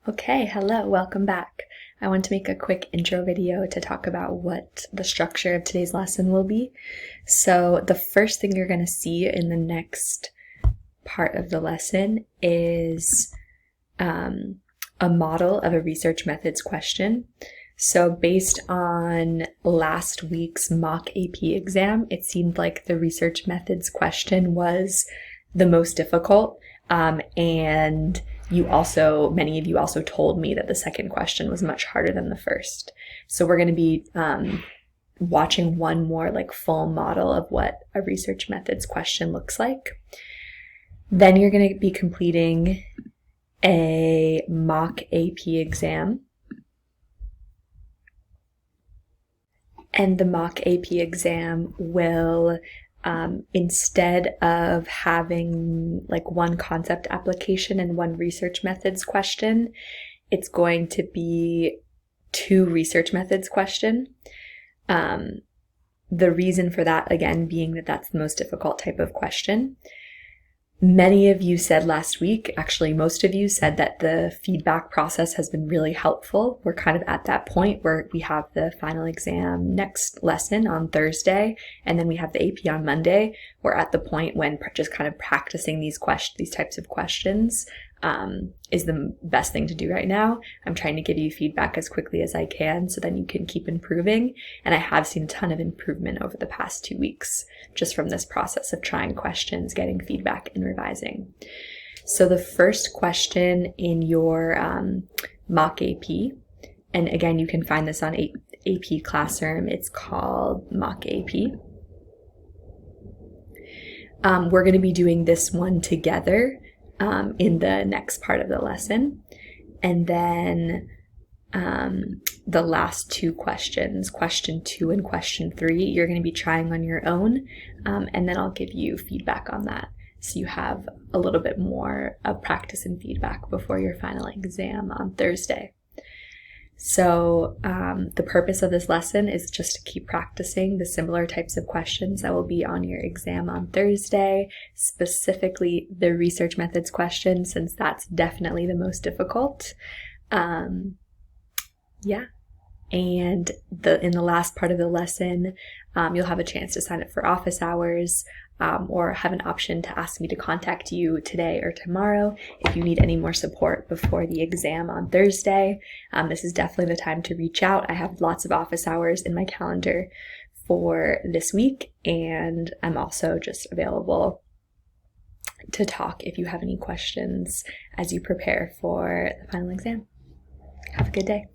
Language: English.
Okay, hello, welcome back. I want to make a quick intro video to talk about what the structure of today's lesson will be. So the first thing you're going to see in the next part of the lesson is a model of a research methods question. So based on last week's mock AP exam, it seemed like the research methods question was the most difficult, and many of you also told me that the second question was much harder than the first. So we're going to be watching one more full model of what a research methods question looks like. Then you're going to be completing a mock AP exam. And the mock AP exam will, instead of having one concept application and one research methods question, it's going to be two research methods question. The reason for that, again, being that that's the most difficult type of question. Many of you said last week, actually most of you said that the feedback process has been really helpful. We're kind of at that point where we have the final exam next lesson on Thursday, and then we have the AP on Monday. We're at the point when just kind of practicing these types of questions is the best thing to do right now. I'm trying to give you feedback as quickly as I can so then you can keep improving. And I have seen a ton of improvement over the past 2 weeks just from this process of trying questions, getting feedback, and revising. So the first question in your mock AP, and again, you can find this on AP Classroom. It's called Mock AP. We're going to be doing this one together in the next part of the lesson. And then the last two questions, question 2 and question 3, you're going to be trying on your own. And then I'll give you feedback on that, so you have a little bit more of practice and feedback before your final exam on Thursday. So the purpose of this lesson is just to keep practicing the similar types of questions that will be on your exam on Thursday, specifically the research methods question, since that's definitely the most difficult. And in the last part of the lesson, you'll have a chance to sign up for office hours, or have an option to ask me to contact you today or tomorrow if you need any more support before the exam on Thursday. This is definitely the time to reach out. I have lots of office hours in my calendar for this week, and I'm also just available to talk if you have any questions as you prepare for the final exam. Have a good day.